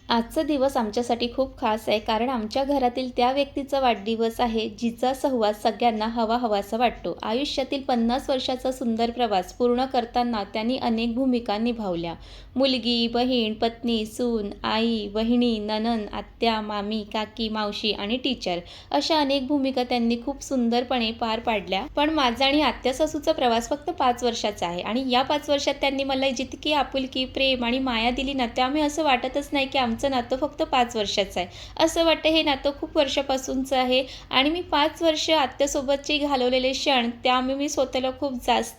आजचा दिवस आमच्यासाठी खूप खास आहे कारण आमच्या घरातील त्या व्यक्तीचा वाढदिवस आहे जिचा सहवास सगळ्यांना हवा-हवासा वाटतो. आयुष्यातील 50 वर्षाचा सुंदर प्रवास पूर्ण करताना त्यांनी अनेक भूमिका निभावल्या. मुलगी, बहीण, पत्नी, सून, आई, वहिनी, नणंद, आत्या, मामी, काकी, मावशी आणि टीचर अशा अनेक भूमिका त्यांनी खूप सुंदरपणे पार पाडल्या. पण माझा आणि आत्या सासूचा प्रवास फक्त 5 वर्षाचा आहे आणि या 5 वर्षात त्यांनी मला जितकी आपुलकी, प्रेम आणि माया दिली ना, त्यामुळे असं वाटतच नाही की आमचं नातं फक्त 5 वर्षाचं आहे. असं वाटतं हे नातं खूप वर्षापासूनचं आहे आणि मी 5 वर्ष आत्यासोबतचे घालवलेले क्षण त्यामुळे मी स्वतःला खूप जास्त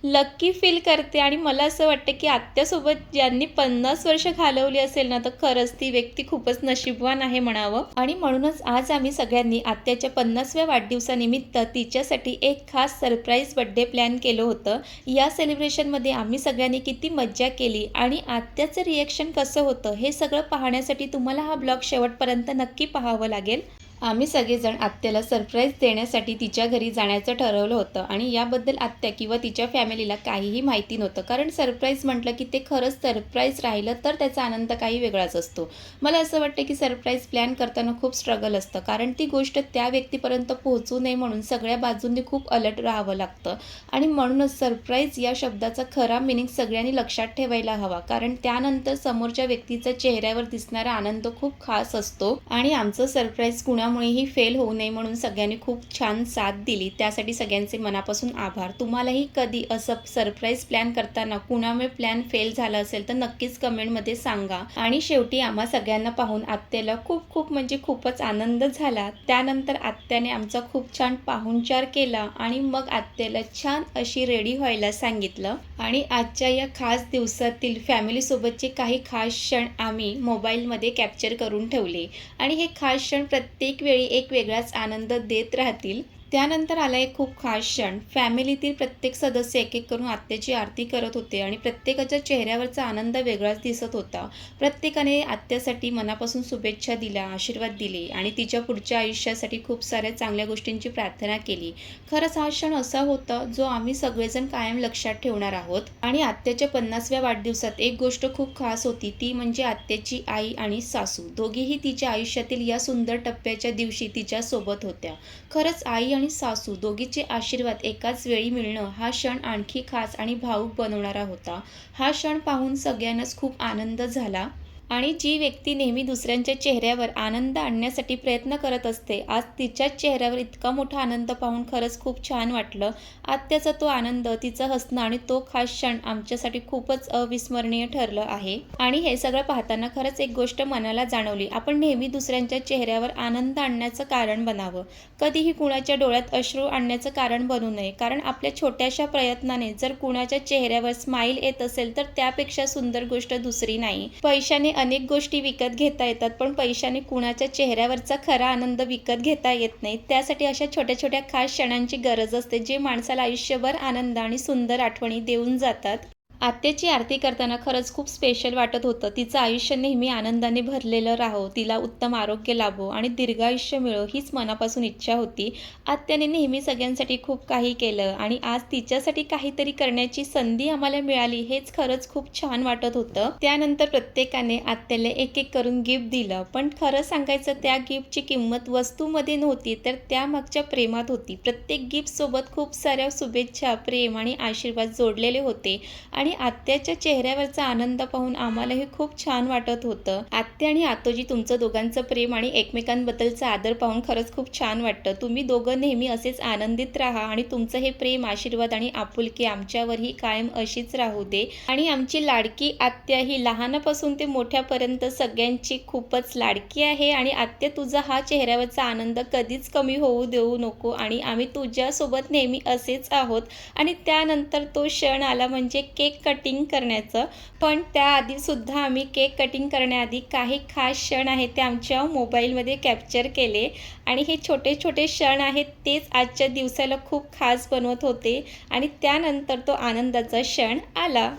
लकी फील करते आणि मला असं वाटतं की आत्यासोबत ज्यांनी 50 वर्ष घालवली असेल ना, तर खरंच ती व्यक्ती खूपच नशीबवान आहे म्हणावं. आणि म्हणूनच आज आम्ही सगळ्यांनी आत्याच्या 50व्या वाढदिवसानिमित्त तिच्यासाठी एक खास सरप्राईज बर्थडे प्लॅन केलं होतं. या सेलिब्रेशनमध्ये आम्ही सगळ्यांनी किती मज्जा केली आणि आत्याचं रिएक्शन कसं होतं हे सगळं पाहण्यासाठी तुम्हाला हा ब्लॉग शेवटपर्यंत नक्की पाहावं लागेल. आम्ही सगळेजण आत्याला सरप्राईज देण्यासाठी तिच्या घरी जाण्याचं ठरवलं होतं आणि याबद्दल आत्या किंवा तिच्या फॅमिलीला काहीही माहिती नव्हतं. कारण सरप्राईज म्हटलं की ते खरंच सरप्राईज राहिलं तर त्याचा आनंद काही वेगळाच असतो. मला असं वाटतं की सरप्राईज प्लॅन करताना खूप स्ट्रगल असतं कारण ती गोष्ट त्या व्यक्तीपर्यंत पोहोचू नये म्हणून सगळ्या बाजूंनी खूप अलर्ट राहावं लागतं आणि म्हणूनच सरप्राईज या शब्दाचा खरा मिनिंग सगळ्यांनी लक्षात ठेवायला हवा. कारण त्यानंतर समोरच्या व्यक्तीच्या चेहऱ्यावर दिसणारा आनंद खूप खास असतो आणि आमचं सरप्राईज कुणामुळेही फेल होऊ नये म्हणून सगळ्यांनी खूप छान साथ दिली. त्यासाठी सगळ्यांचे मनापासून आभार. तुम्हालाही कधी असं सरप्राईज प्लॅन करताना कुणामुळे प्लॅन फेल झाला असेल तर नक्कीच कमेंटमध्ये सांगा. आणि शेवटी आम्हा सगळ्यांना पाहून आत्याला खूप खूप म्हणजे खूपच आनंद झाला. त्यानंतर आत्याने आमचा खूप छान पाहुणचार केला आणि मग आत्याला छान अशी रेडी व्हायला सांगितलं आणि आजच्या या खास दिवसातील फॅमिलीसोबतचे काही खास क्षण आम्ही मोबाईलमध्ये कॅप्चर करून ठेवले आणि हे खास क्षण प्रत्येक वेळी एक वेगळाच आनंद देत राहतील. त्यानंतर आला एक खूप खास क्षण. फॅमिलीतील प्रत्येक सदस्य एक एक करून आत्याची आरती करत होते आणि प्रत्येकाच्या चेहऱ्यावरचा आनंद वेगळाच दिसत होता. प्रत्येकाने आत्यासाठी मनापासून शुभेच्छा दिल्या, आशीर्वाद दिले आणि तिच्या पुढच्या आयुष्यासाठी खूप साऱ्या चांगल्या गोष्टींची प्रार्थना केली. खरंच हा क्षण असा होता जो आम्ही सगळेजण कायम लक्षात ठेवणार आहोत. आणि आत्याच्या 50व्या वाढदिवसात एक गोष्ट खूप खास होती, ती म्हणजे आत्याची आई आणि सासू दोघीही तिच्या आयुष्यातील या सुंदर टप्प्याच्या दिवशी तिच्यासोबत होत्या. खरंच आई आणि सासू दोघीचे आशीर्वाद एकाच वेळी मिळणं हा क्षण आणखी खास आणि भावूक बनवणारा होता. हा क्षण पाहून सगळ्यांनाच खूप आनंद झाला आणि जी व्यक्ती नेहमी दुसऱ्यांच्या चेहऱ्यावर आनंद आणण्यासाठी प्रयत्न करत असते, आज तिच्याच चेहऱ्यावर इतका मोठा आनंद पाहून खरंच खूप छान वाटलं. आत्याचा तो आनंद, तिचं हसणं आणि तो खास क्षण आमच्यासाठी खूपच अविस्मरणीय ठरलं आहे. आणि हे सगळं पाहताना खरंच एक गोष्ट मनाला जाणवली, आपण नेहमी दुसऱ्यांच्या चेहऱ्यावर आनंद आणण्याचं कारण बनावं. कधीही कुणाच्या डोळ्यात अश्रू आणण्याचं कारण बनू नये. कारण आपल्या छोट्याशा प्रयत्नाने जर कुणाच्या चेहऱ्यावर स्माईल येत असेल तर त्यापेक्षा सुंदर गोष्ट दुसरी नाही. पैशाने अनेक गोष्टी विकत घेता येतात, पण पैशाने कुणाच्या चेहऱ्यावरचा खरा आनंद विकत घेता येत नाही. त्यासाठी अशा छोट्या छोट्या खास क्षणांची गरज असते जे माणसाला आयुष्यभर आनंद आणि सुंदर आठवणी देऊन जातात. आत्याची आरती करताना खरंच खूप स्पेशल वाटत होतं. तिचं आयुष्य नेहमी आनंदाने भरलेलं राहो, तिला उत्तम आरोग्य लाभो आणि दीर्घायुष्य मिळो हीच मनापासून इच्छा होती. आत्याने नेहमी सगळ्यांसाठी खूप काही केलं आणि आज तिच्यासाठी काहीतरी करण्याची संधी आम्हाला मिळाली, हेच खरंच खूप छान वाटत होतं. त्यानंतर प्रत्येकाने आत्याला एक एक करून गिफ्ट दिलं, पण खरं सांगायचं त्या गिफ्टची किंमत वस्तूमध्ये नव्हती तर त्यामागच्या प्रेमात होती. प्रत्येक गिफ्टसोबत खूप साऱ्या शुभेच्छा, प्रेम आणि आशीर्वाद जोडलेले होते आणि आत्याच्या चेहऱ्यावरचा आनंद पाहून आम्हालाही खूप छान वाटत होतं. आत्या आणि आतोजी तुमचं दोघांचं प्रेम आणि एकमेकांबद्दलचा आदर पाहून खरंच खूप छान वाटतं. तुम्ही दोघं नेहमी असेच आनंदित राहा आणि तुमचं हे प्रेम, आशीर्वाद आणि आपुलकी आमच्यावरही कायम अशीच राहू दे. आणि आमची लाडकी आत्या ही लहानापासून ते मोठ्यापर्यंत सगळ्यांची खूपच लाडकी आहे आणि आत्या तुझा हा चेहऱ्यावरचा आनंद कधीच कमी होऊ देऊ नको आणि आम्ही तुझ्यासोबत नेहमी असेच आहोत. आणि त्यानंतर तो क्षण आला म्हणजे केक कटिंग करण्याचं. पण त्याआधीसुद्धा आम्ही केक कटिंग करण्याआधी काही खास क्षण आहेत ते आमच्या मोबाईलमध्ये कॅप्चर केले आणि हे छोटे छोटे क्षण आहेत तेच आजच्या दिवसाला खूप खास बनवत होते. आणि त्यानंतर तो आनंदाचा क्षण आला.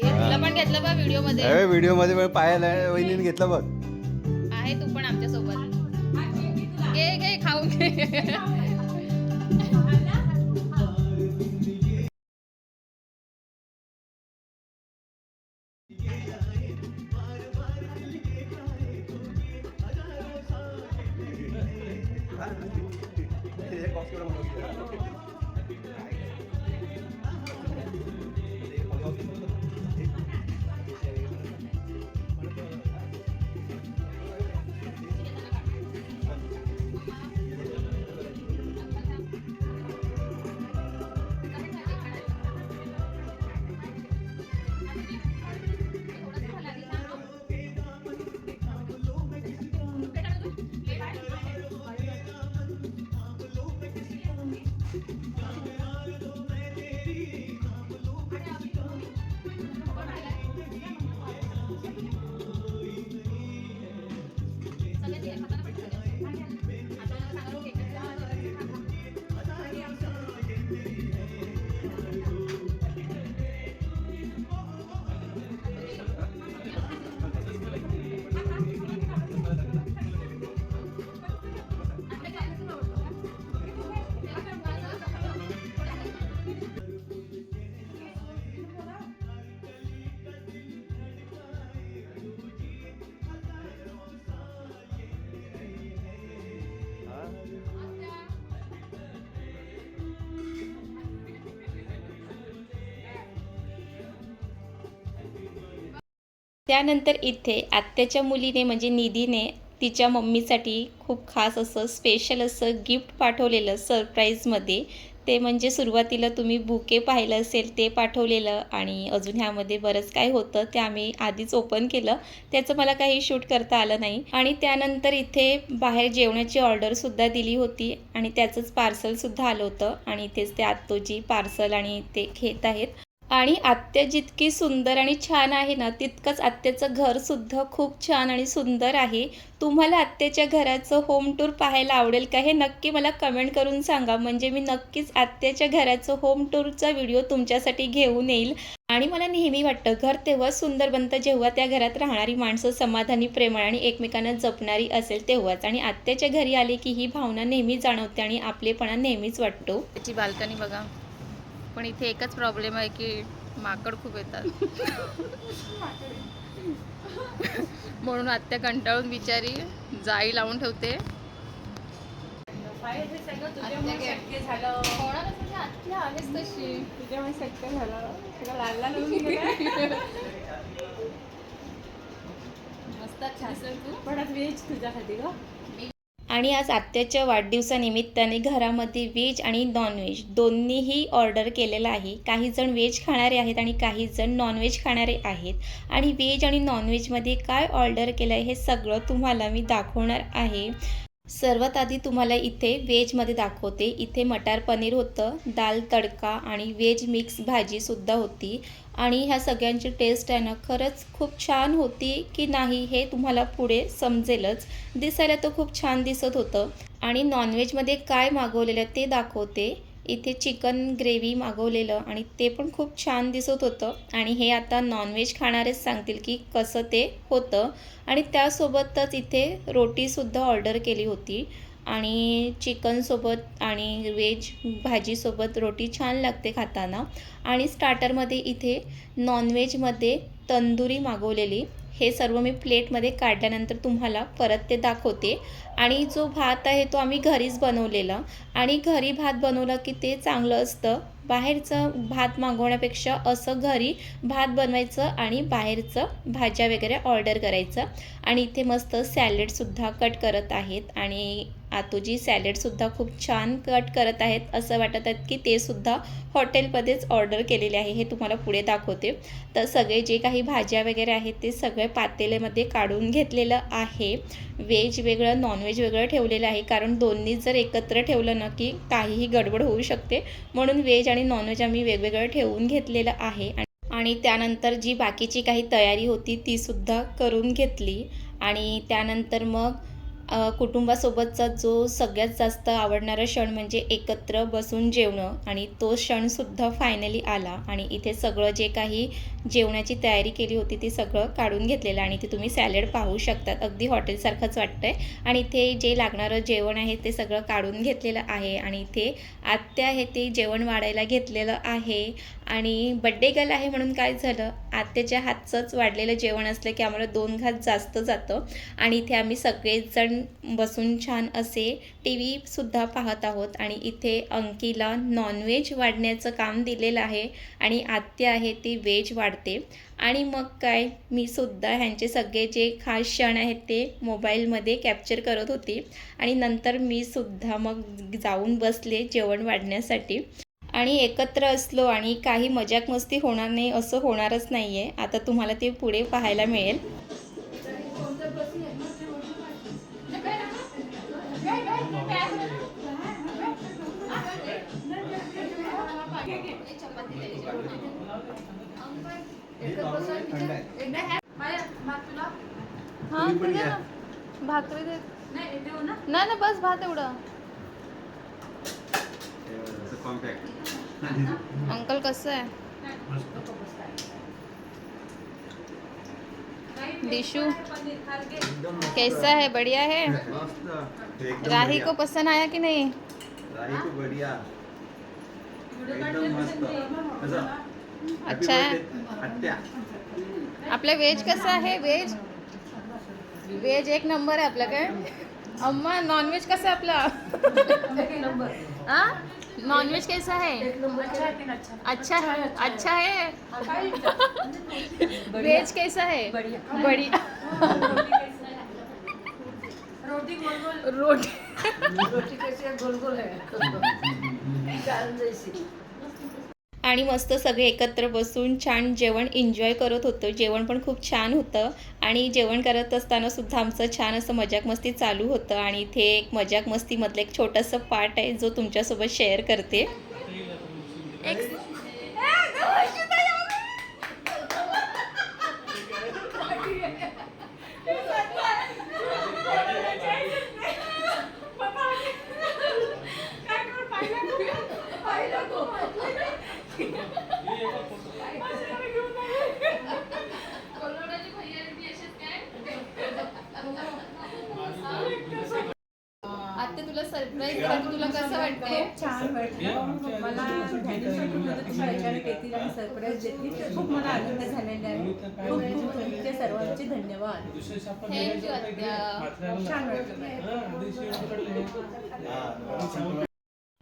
तुला पण घेतलं बघ व्हिडिओ मध्ये. व्हिडिओ मध्ये पाहायला वहिनीने घेतलं बघ. आहे तू पण आमच्या सोबत. घे घे खाऊन घे. त्यानंतर इथे आत्याच्या मुलीने म्हणजे निधीने तिच्या मम्मीसाठी खूप खास असं स्पेशल असं गिफ्ट पाठवलेलं सरप्राईजमध्ये. ते म्हणजे सुरुवातीला तुम्ही बुके पाहिलं असेल ते पाठवलेलं आणि अजून ह्यामध्ये बरंच काय होतं ते आम्ही आधीच ओपन केलं. त्याचं मला काही शूट करता आलं नाही. आणि त्यानंतर इथे बाहेर जेवणाची ऑर्डरसुद्धा दिली होती आणि त्याचंच पार्सलसुद्धा आलं होतं आणि इथेच ते आत्तोजी पार्सल आणि ते घेत आहेत. आणि आत्या जितकी सुंदर आणि छान आहे ना, तितकंच आत्याचं घरसुद्धा खूप छान आणि सुंदर आहे. तुम्हाला आत्याच्या घराचं होम टूर पाहायला आवडेल का? हे नक्की मला कमेंट करून सांगा. म्हणजे मी नक्कीच आत्याच्या घराचं होम टूरचा व्हिडिओ तुमच्यासाठी घेऊन येईल. आणि मला नेहमी वाटतं घर तेव्हा सुंदर बनतं जेव्हा त्या घरात राहणारी माणसं समाधानी, प्रेमळ आणि एकमेकांना जपणारी असेल तेव्हाच. आणि आत्याच्या घरी आले की ही भावना नेहमी जाणवते आणि आपलेपणा नेहमीच वाटतो. त्याची बाल्कनी बघा. पण इथे एकच प्रॉब्लेम आहे की माकड खूप येतात. म्हणून आत्या कंटाळून बिचारी जाळी लावून ठेवते. आलेच तशी आणि आज आत्याच्या वाढदिवसानिमित्ताने घरामध्ये व्हेज आणि नॉनव्हेज दोन्हीही ऑर्डर केलेलं आहे. काही जण व्हेज खाणारे आहेत आणि काही जण नॉनव्हेज खाणारे आहेत. आणि व्हेज आणि नॉनव्हेजमध्ये काय ऑर्डर केलं आहे हे सगळं तुम्हाला मी दाखवणार आहे. सर्वात आधी तुम्हाला इथे व्हेजमध्ये दाखवते. इथे मटार पनीर होतं, दाल तडका आणि व्हेज मिक्स भाजीसुद्धा होती. आणि ह्या सगळ्यांची टेस्ट आहे ना खरंच खूप छान होती की नाही हे तुम्हाला पुढे समजेलच. दिसायला तर खूप छान दिसत होतं. आणि नॉनव्हेजमध्ये काय मागवलेलं ते दाखवते. इथे चिकन ग्रेव्ही मागवलेलं आणि ते पण खूप छान दिसत होतं. आणि हे आता नॉनव्हेज खाणारेच सांगतील की कसं ते होतं. आणि त्यासोबतच इथे रोटीसुद्धा ऑर्डर केली होती. आणि चिकनसोबत आणि व्हेज भाजीसोबत रोटी छान लागते खाताना. आणि स्टार्टरमध्ये इथे नॉनव्हेजमध्ये तंदुरी मागवलेली. हे सर्व मी प्लेटमध्ये काढल्यानंतर तुम्हाला परत ते दाखवते. आणि जो भात आहे तो आम्ही घरीच बनवलेला. आणि घरी भात बनवला की ते चांगलं असतं. बाहेरचं भात मागवण्यापेक्षा असं घरी भात बनवायचं आणि बाहेरचं भाज्या वगैरे ऑर्डर करायचं. आणि इथे मस्त सॅलेडसुद्धा कट करत आहेत. आणि आतोजी सॅलेडसुद्धा खूप छान कट करत आहेत. असं वाटत आहेत की ते सुद्धा हॉटेलमध्येच ऑर्डर केलेले आहे. हे तुम्हाला पुढे दाखवते. तर सगळे जे काही भाज्या वगैरे आहेत ते सगळे पातेल्यामध्ये काढून घेतलेलं आहे. व्हेज वेगळं नॉनव्हेज वेगळं ठेवलेलं आहे. कारण दोन्ही जर एकत्र ठेवलं ना की काहीही गडबड होऊ शकते. म्हणून व्हेज आणि नॉनव्हेज आम्ही वेगवेगळं ठेवून घेतलेलं आहे. आणि त्यानंतर जी बाकीची काही तयारी होती तीसुद्धा करून घेतली. आणि त्यानंतर मग कुटुंबासोबतचा जो सगळ्यात जास्त आवडणारा क्षण म्हणजे एकत्र बसून जेवणं आणि तो क्षणसुद्धा फायनली आला आणि इथे सगळं जे काही जेवणाची तयारी केली होती ती सगळं काढून घेतलेलं आणि इथे तुम्ही सॅलड पाहू शकतात. अगदी हॉटेलसारखंच वाटतं आहे आणि इथे जे लागणारं जेवण आहे ते सगळं काढून घेतलेलं आहे आणि इथे आत्या आहे ते जेवण वाढायला घेतलेलं आहे आणि बड्डे गर्ल आहे म्हणून काय झालं, आत्याच्या हातचंच वाढलेलं जेवण असलं की आम्हाला 2 घास जास्त जातं आणि इथे आम्ही सगळेजण बसून छान असे टी व्हीसुद्धा पाहत आहोत आणि इथे अंकीला नॉनव्हेज वाढण्याचं काम दिलेलं आहे आणि आत्या आहे ती व्हेज वाढते आणि मग काय मी सुद्धा ह्यांचे सगळे जे खास क्षण आहेत ते मोबाईलमध्ये कॅप्चर करत होती आणि नंतर मी सुद्धा मग जाऊन बसले जेवण वाढण्यासाठी. आणि एकत्र असलो आणि काही मजाक मस्ती होणार नाही असं होणारच नाही आहे. आता तुम्हाला ते पुढे पाहायला मिळेल. हां ते दे ना भाकरी दे नाही ना बस भात एवढं. अंकल कसं आहे दिशू कैसा है, बढ़िया है? राही को पसंद आया कि नहीं? राही को बढ़िया एकदम मस्त. अच्छा आहे. आत्या आपलं व्हेज कसं आहे? व्हेज व्हेज एक नंबर आहे आपल्याकडे. अम्मा नॉनव्हेज कसं आहे आपलं? हां नॉनव्हेज कैसा है? अच्छा है. अच्छा है. वेज कैसा है? बढ़िया. रोटी कैसे गोल गोल है चांद जैसी. आणि मस्त सगळे एकत्र बसून छान जेवण एन्जॉय करत होतो. जेवण पण खूप छान होतं आणि जेवण करत असताना सुद्धा आमचं छान असं मजाक मस्ती चालू होतं आणि इथे एक मजाक मस्तीमधलं एक छोटंसं पार्ट आहे जो तुमच्यासोबत शेअर करते. आता तुला सरप्राईज करायचं, तुला कसं वाटतंय? छान वाटलं मला. ह्याच्याने येतील आणि सरप्राईज देतील ते खूप मला आनंद झालेला आहे. खूप खूप तुमचे सर्वांचे धन्यवाद. थँक्यू आत्या. छान वाटलं.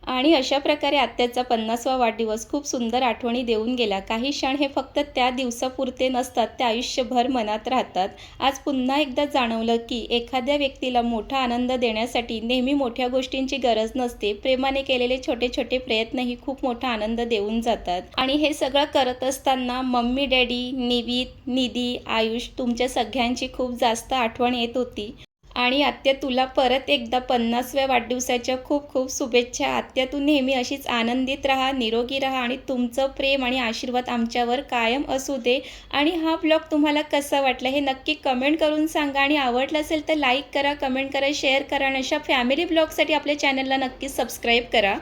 आणि अशा प्रकारे आत्याचा 50वा वाढदिवस खूप सुंदर आठवणी देऊन गेला. काही क्षण हे फक्त त्या दिवसापुरते नसतात, ते आयुष्यभर मनात राहतात. आज पुन्हा एकदा जाणवलं की एखाद्या व्यक्तीला मोठा आनंद देण्यासाठी नेहमी मोठ्या गोष्टींची गरज नसते. प्रेमाने केलेले छोटे छोटे प्रयत्नही खूप मोठा आनंद देऊन जातात. आणि हे सगळं करत असताना मम्मी डॅडी, निवित, निधी, आयुष तुमच्या सगळ्यांची खूप जास्त आठवण येत होती. आणि आत्या तुला परत एकदा 50व्या वाढदिवसाच्या खूप खूप शुभेच्छा. आत्या तू नेहमी अशीच आनंदित राहा, निरोगी राहा आणि तुमचं प्रेम आणि आशीर्वाद आमच्यावर कायम असू दे. आणि हा ब्लॉग तुम्हाला कसा वाटला हे नक्की कमेंट करून सांगा आणि आवडलं असेल तर लाईक करा, कमेंट करा, शेअर करा आणि अशा फॅमिली ब्लॉगसाठी आपल्या चॅनलला नक्की सबस्क्राईब करा.